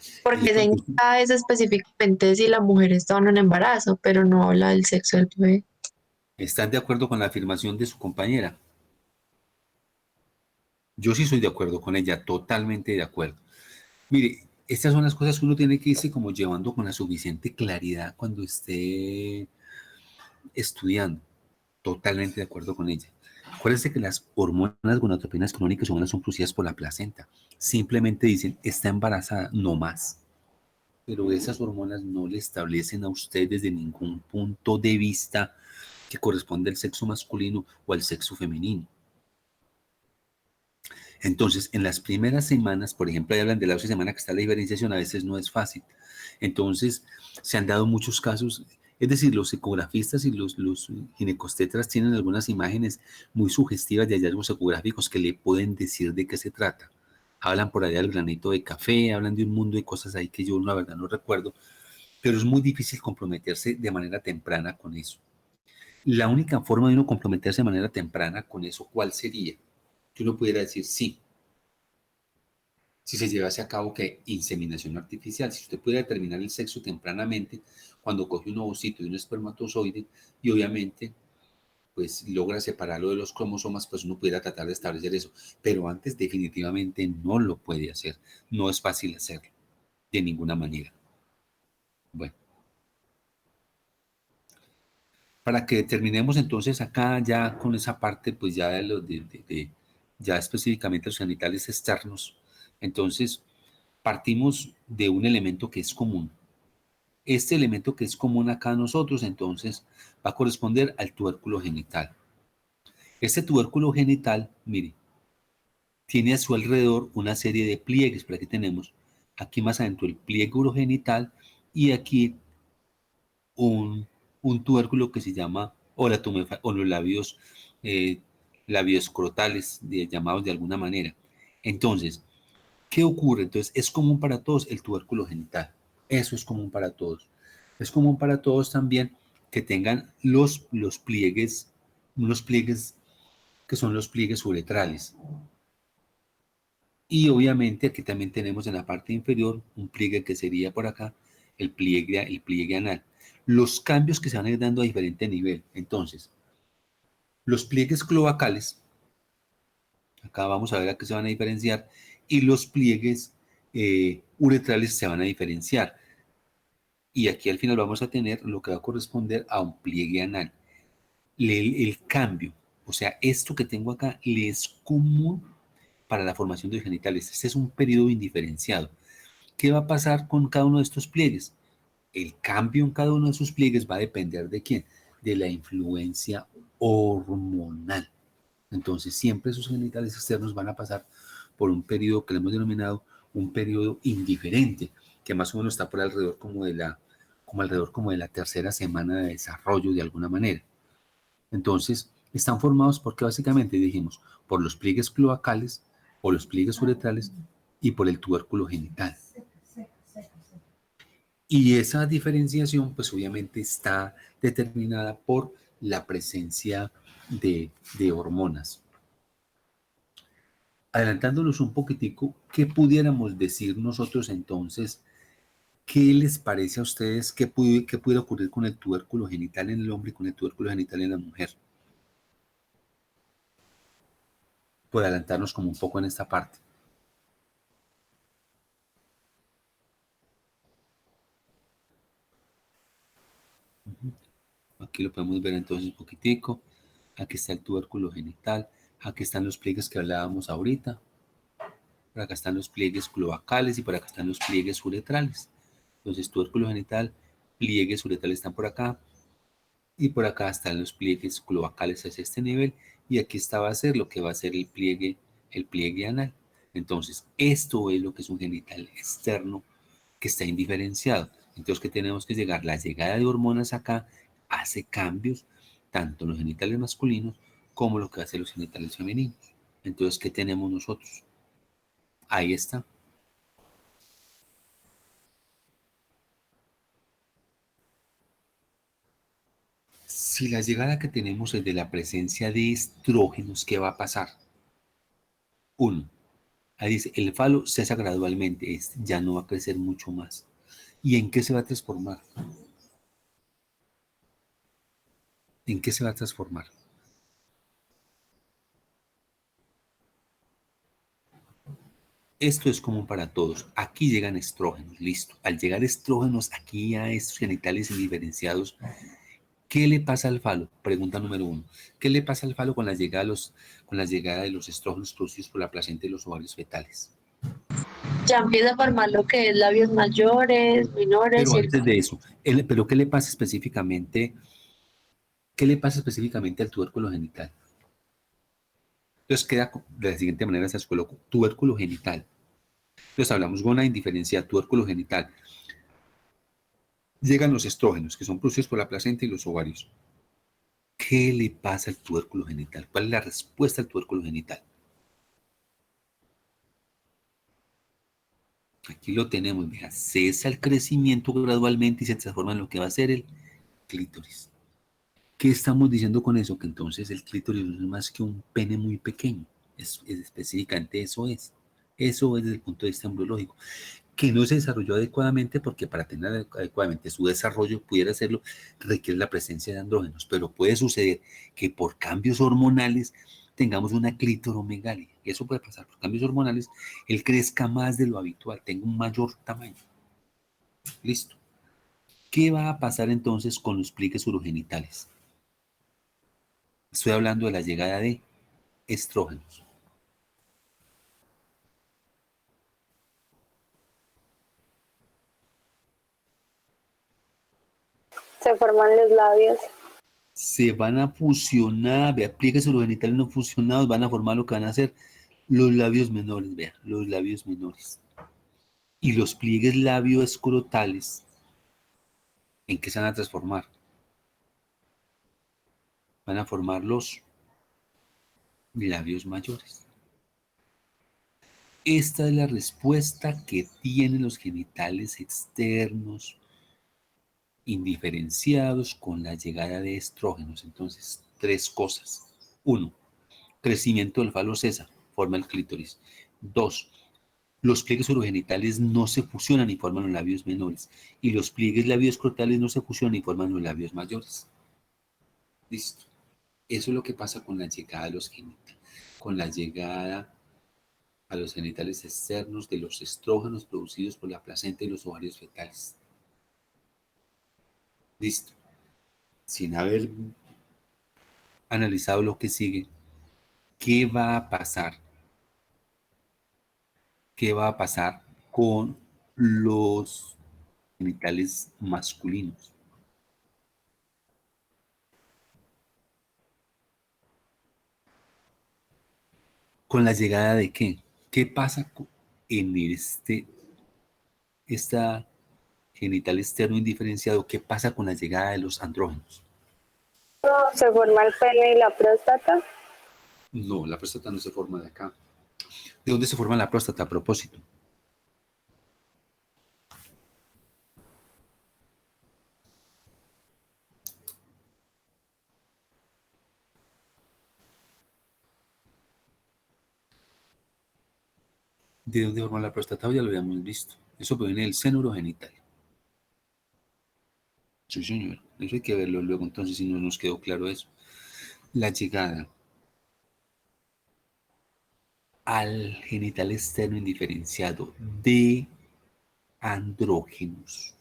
S2: Y
S1: Porque se
S2: porque
S1: indica es específicamente si la mujer está en un embarazo, pero no habla del sexo del bebé.
S2: están de acuerdo con la afirmación de su compañera. Yo sí soy de acuerdo con ella, totalmente de acuerdo. Mire, estas son las cosas que uno tiene que irse como llevando con la suficiente claridad cuando esté estudiando. Totalmente de acuerdo con ella. Acuérdense que las hormonas gonadotropinas crónicas son producidas por la placenta. Simplemente dicen, está embarazada, no más. Pero esas hormonas no le establecen a usted desde ningún punto de vista que corresponde al sexo masculino o al sexo femenino. Entonces, en las primeras semanas, por ejemplo, ahí hablan de la 12 semana que está la diferenciación, a veces no es fácil. Entonces, se han dado muchos casos, es decir, los ecografistas y los ginecostetras tienen algunas imágenes muy sugestivas de hallazgos ecográficos que le pueden decir de qué se trata. Hablan por allá del granito de café, hablan de un mundo de cosas ahí que yo la verdad no recuerdo, pero es muy difícil comprometerse de manera temprana con eso. La única forma de uno comprometerse de manera temprana con eso, ¿cuál sería? Que uno pudiera decir, sí, si se llevase a cabo que inseminación artificial, si usted puede determinar el sexo tempranamente, cuando coge un ovocito y un espermatozoide, y obviamente pues logra separarlo de los cromosomas, pues uno pudiera tratar de establecer eso, pero antes definitivamente no lo puede hacer, no es fácil hacerlo, de ninguna manera. Bueno, para que terminemos entonces acá ya con esa parte, pues ya ya específicamente los genitales externos, entonces partimos de un elemento que es común. Este elemento que es común acá a nosotros, entonces, va a corresponder al tubérculo genital. Este tubérculo genital, mire, tiene a su alrededor una serie de pliegues. Por aquí tenemos, aquí más adentro, el pliegue urogenital y aquí un, un tubérculo que se llama, o los labios, eh, labios escrotales, llamados de alguna manera. Entonces, ¿qué ocurre? Entonces, es común para todos el tubérculo genital. Eso es común para todos. Es común para todos también que tengan los pliegues, unos pliegues que son los pliegues uretrales. Y obviamente aquí también tenemos en la parte inferior un pliegue que sería por acá el pliegue anal. Los cambios que se van a ir dando a diferente nivel. Entonces, los pliegues cloacales, acá vamos a ver a qué se van a diferenciar, y los pliegues uretrales se van a diferenciar. Y aquí al final vamos a tener lo que va a corresponder a un pliegue anal. El cambio, o sea, esto que tengo acá le es común para la formación de los genitales. Este es un periodo indiferenciado. ¿Qué va a pasar con cada uno de estos pliegues? El cambio en cada uno de sus pliegues va a depender de quién, de la influencia hormonal. Entonces, siempre sus genitales externos van a pasar por un periodo que le hemos denominado un periodo indiferente, que más o menos está por alrededor como de la tercera semana de desarrollo de alguna manera. Entonces, están formados porque básicamente dijimos por los pliegues cloacales, por los pliegues uretrales y por el tubérculo genital. Y esa diferenciación, pues obviamente está determinada por la presencia de hormonas. Adelantándonos un poquitico, ¿qué pudiéramos decir nosotros entonces? ¿Qué les parece a ustedes qué puede ocurrir con el tubérculo genital en el hombre y con el tubérculo genital en la mujer? Por adelantarnos como un poco en esta parte. Aquí lo podemos ver entonces un poquitico. Aquí está el tubérculo genital. Aquí están los pliegues que hablábamos ahorita. Por acá están los pliegues cloacales y por acá están los pliegues uretrales. Entonces, tubérculo genital, pliegues uretrales están por acá y por acá están los pliegues cloacales hacia este nivel y aquí está va a ser lo que va a ser el pliegue anal. Entonces, esto es lo que es un genital externo que está indiferenciado. Entonces, ¿qué tenemos que llegar? La llegada de hormonas acá hace cambios tanto en los genitales masculinos como lo que hace los genitales femeninos. Entonces, ¿qué tenemos nosotros? Ahí está. Si la llegada que tenemos es de la presencia de estrógenos, ¿qué va a pasar? 1. Ahí dice, el falo cesa gradualmente, ya no va a crecer mucho más. ¿Y en qué se va a transformar? ¿En qué se va a transformar? Esto es común para todos. Aquí llegan estrógenos, listo. Al llegar estrógenos aquí a estos genitales indiferenciados, ¿qué le pasa al falo? Pregunta número 1. ¿Qué le pasa al falo con la llegada de los estrógenos producidos por la placenta y los ovarios fetales?
S1: Ya empieza a formar lo que es labios mayores, menores,
S2: Pero
S1: ¿cierto?
S2: antes de eso, ¿pero qué le pasa específicamente? ¿Qué le pasa específicamente al tubérculo genital? Entonces queda de la siguiente manera, se coloca tubérculo genital. Entonces hablamos gona indiferenciada, tubérculo genital. Llegan los estrógenos, que son producidos por la placenta y los ovarios. ¿Qué le pasa al tubérculo genital? ¿Cuál es la respuesta al tubérculo genital? Aquí lo tenemos, vea, cesa el crecimiento gradualmente y se transforma en lo que va a ser el clítoris. ¿Qué estamos diciendo con eso? Que entonces el clítoris no es más que un pene muy pequeño. Es específicamente eso es. Eso es desde el punto de vista embriológico. Que no se desarrolló adecuadamente porque para tener adecuadamente su desarrollo, pudiera hacerlo, requiere la presencia de andrógenos. Pero puede suceder que por cambios hormonales tengamos una clitoromegalia. Eso puede pasar por cambios hormonales. Él crezca más de lo habitual, tenga un mayor tamaño. Listo. ¿Qué va a pasar entonces con los pliegues urogenitales? Estoy hablando de la llegada de estrógenos.
S3: Se forman los labios.
S2: Se van a fusionar, vea, pliegues urogenitales no fusionados van a formar lo que van a hacer los labios menores, vea, los labios menores. Y los pliegues labioescrotales, ¿en qué se van a transformar? Van a formar los labios mayores. Esta es la respuesta que tienen los genitales externos indiferenciados con la llegada de estrógenos. Entonces, 3 cosas. 1. Crecimiento del falo cesa, forma el clítoris. 2. Los pliegues urogenitales no se fusionan y forman los labios menores. Y los pliegues labioescrotales no se fusionan y forman los labios mayores. Listo. Eso es lo que pasa con la llegada a los genitales. Con la llegada a los genitales externos de los estrógenos producidos por la placenta y los ovarios fetales. Listo. Sin haber analizado lo que sigue, ¿qué va a pasar? ¿Qué va a pasar con los genitales masculinos? ¿Con la llegada de qué? ¿Qué pasa en esta genital externo indiferenciado? ¿Qué pasa con la llegada de los andrógenos?
S3: Se forma el pene y la próstata.
S2: No, la próstata no se forma de acá. ¿De dónde se forma la próstata a propósito? ¿De dónde forma la próstata? Ya lo habíamos visto. Eso proviene del seno urogenital. Sí, señor. Eso hay que verlo luego, entonces, si no nos quedó claro eso. La llegada al genital externo indiferenciado de andrógenos.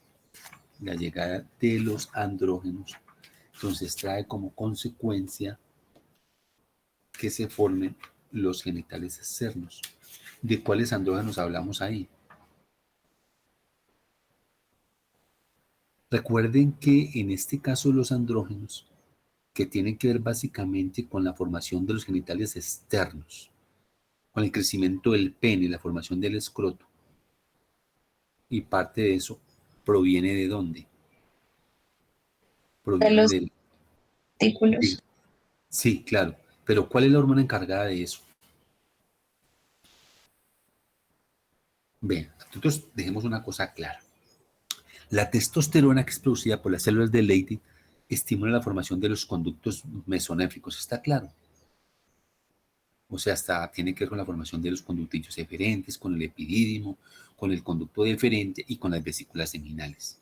S2: La llegada de los andrógenos. Entonces trae como consecuencia que se formen los genitales externos. ¿De cuáles andrógenos hablamos ahí? Recuerden que en este caso los andrógenos, que tienen que ver básicamente con la formación de los genitales externos, con el crecimiento del pene, la formación del escroto, y parte de eso proviene ¿de dónde?
S1: De
S2: Proviene
S1: los
S2: del...
S1: artículos.
S2: Sí, claro, pero ¿cuál es la hormona encargada de eso? Vean, nosotros dejemos una cosa clara. La testosterona, que es producida por las células de Leydig, estimula la formación de los conductos mesonéficos, ¿está claro? O sea, hasta tiene que ver con la formación de los conductillos eferentes, con el epidídimo, con el conducto deferente y con las vesículas seminales.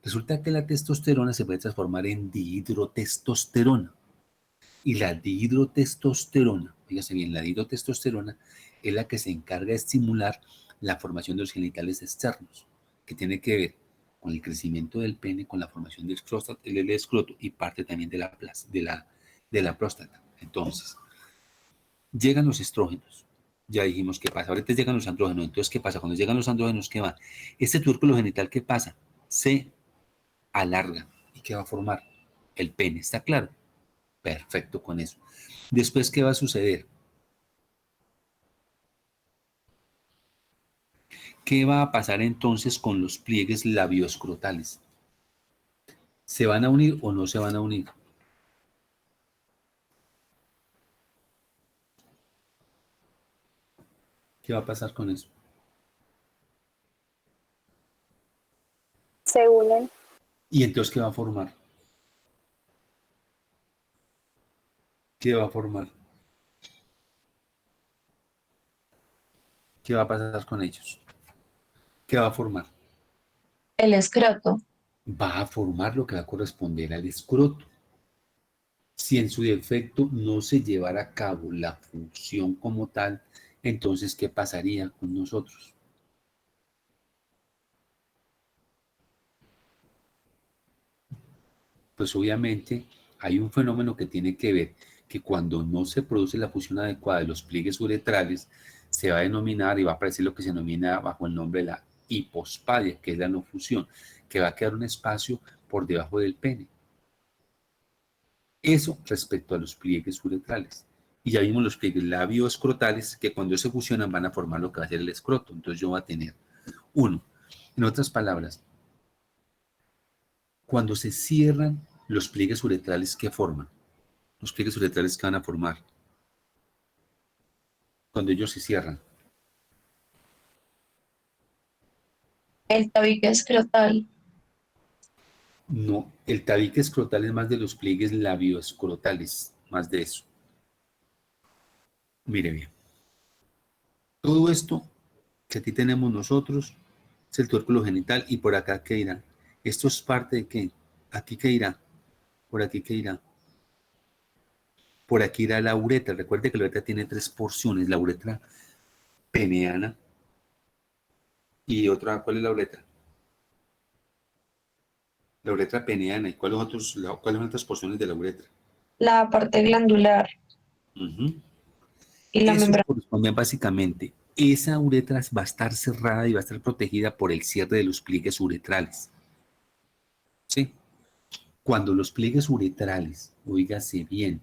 S2: Resulta que la testosterona se puede transformar en dihidrotestosterona. Y la dihidrotestosterona, fíjese bien, la dihidrotestosterona es la que se encarga de estimular la formación de los genitales externos, que tiene que ver con el crecimiento del pene, con la formación del escroto y parte también de la próstata. Entonces, llegan los estrógenos. Ya dijimos qué pasa. Ahorita llegan los andrógenos. Entonces, ¿qué pasa? Cuando llegan los andrógenos, ¿qué va? Este tubérculo genital, ¿qué pasa? Se alarga. ¿Y qué va a formar? El pene. ¿Está claro? Perfecto con eso. Después, ¿qué va a suceder? ¿Qué va a pasar entonces con los pliegues labioescrotales? ¿Se van a unir o no se van a unir? ¿Qué va a pasar con eso?
S3: Se unen.
S2: ¿Y entonces qué va a formar? ¿Qué va a formar? ¿Qué va a pasar con ellos? ¿Qué va a formar?
S1: El escroto.
S2: Va a formar lo que va a corresponder al escroto. Si en su defecto no se llevara a cabo la función como tal, entonces, ¿qué pasaría con nosotros? Pues obviamente hay un fenómeno que tiene que ver que cuando no se produce la fusión adecuada de los pliegues uretrales, se va a denominar y va a aparecer lo que se denomina bajo el nombre de la hipospadia, que es la no fusión, que va a quedar un espacio por debajo del pene. Eso respecto a los pliegues uretrales. Y ya vimos los pliegues labioescrotales que cuando se fusionan van a formar lo que va a ser el escroto. Entonces yo voy a tener uno. En otras palabras, cuando se cierran los pliegues uretrales, ¿qué forman? Los pliegues uretrales que van a formar cuando ellos se cierran.
S1: El tabique escrotal.
S2: No, el tabique escrotal es más de los pliegues labioescrotales, más de eso. Mire bien. Todo esto que aquí tenemos nosotros es el tubérculo genital y por acá ¿qué irá? ¿Esto es parte de qué? ¿Aquí qué irá? ¿Por aquí qué irá? Por aquí irá la uretra. Recuerde que la uretra tiene tres porciones. La uretra peneana y otra, ¿cuál es la uretra? La uretra peneana. ¿Y cuáles son las otras porciones de la uretra?
S1: La parte glandular
S2: Uh-huh.
S1: y la
S2: Eso
S1: membrana.
S2: corresponde básicamente. Esa uretra va a estar cerrada y va a estar protegida por el cierre de los pliegues uretrales. ¿Sí? Cuando los pliegues uretrales, oígase bien,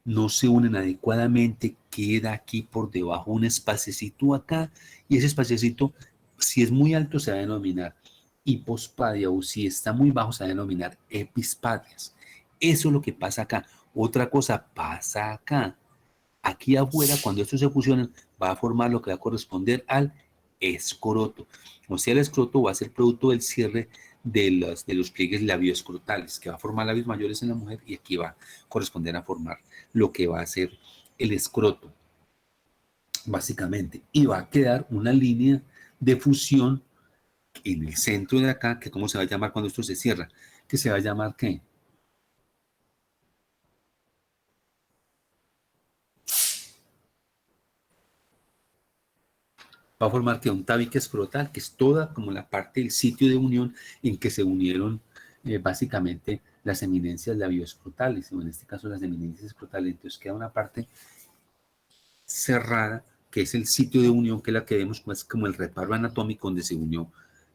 S2: no se unen adecuadamente, queda aquí por debajo un espaciecito acá, y ese espaciecito, si es muy alto, se va a denominar hipospadia, o si está muy bajo, se va a denominar epispadias. Eso es lo que pasa acá. Otra cosa pasa acá. Aquí afuera, cuando estos se fusionan, va a formar lo que va a corresponder al escroto. O sea, el escroto va a ser producto del cierre de los pliegues labioescrotales, que va a formar labios mayores en la mujer y aquí va a corresponder a formar lo que va a ser el escroto, básicamente. Y va a quedar una línea de fusión en el centro de acá, que ¿cómo se va a llamar cuando esto se cierra? Que se va a llamar ¿qué? Va a formar que un tabique escrotal, que es toda como la parte del sitio de unión en que se unieron básicamente las eminencias labioescrotales, o en este caso las eminencias escrotales. Entonces queda una parte cerrada, que es el sitio de unión, que es la que vemos pues, como el reparo anatómico donde se unió,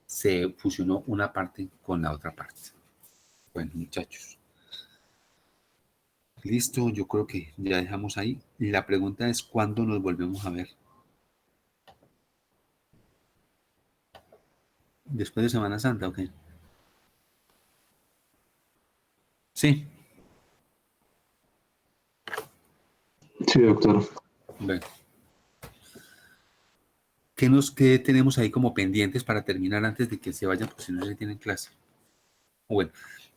S2: se fusionó una parte con la otra parte. Bueno, muchachos. Listo, yo creo que ya dejamos ahí. La pregunta es, ¿cuándo nos volvemos a ver? ¿Después de Semana Santa o qué? Sí.
S5: Sí, doctor.
S2: Bueno. ¿Qué tenemos ahí como pendientes para terminar antes de que se vayan? Porque si no, ya tienen clase. Bueno,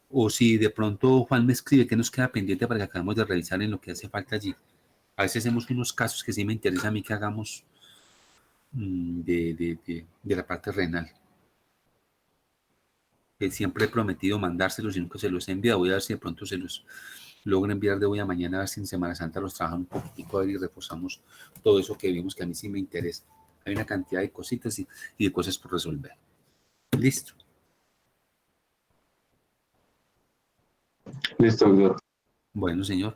S2: o si de pronto Juan me escribe, ¿qué nos queda pendiente para que acabemos de revisar en lo que hace falta allí? A veces hacemos unos casos que sí me interesa a mí que hagamos de la parte renal. Que siempre he prometido mandárselos y nunca se los he enviado. Voy a ver si de pronto se los logro enviar de hoy a mañana, a ver si en Semana Santa los trabajan un poquitico, a ver y reposamos todo eso que vimos que a mí sí me interesa. Hay una cantidad de cositas y de cosas por resolver. Listo.
S5: Listo, doctor.
S2: Bueno, señor.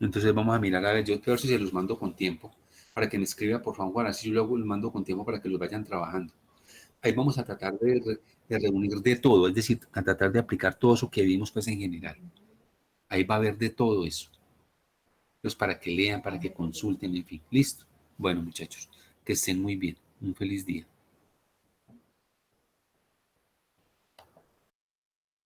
S2: Entonces vamos a mirar, a ver, yo quiero ver si se los mando con tiempo, para que me escriba, por favor, así yo luego los mando con tiempo para que los vayan trabajando. Ahí vamos a tratar de reunir de todo, es decir, a tratar de aplicar todo eso que vimos pues en general. Ahí va a haber de todo eso. Pues para que lean, para que consulten, en fin. Listo. Bueno, muchachos, que estén muy bien. Un feliz día.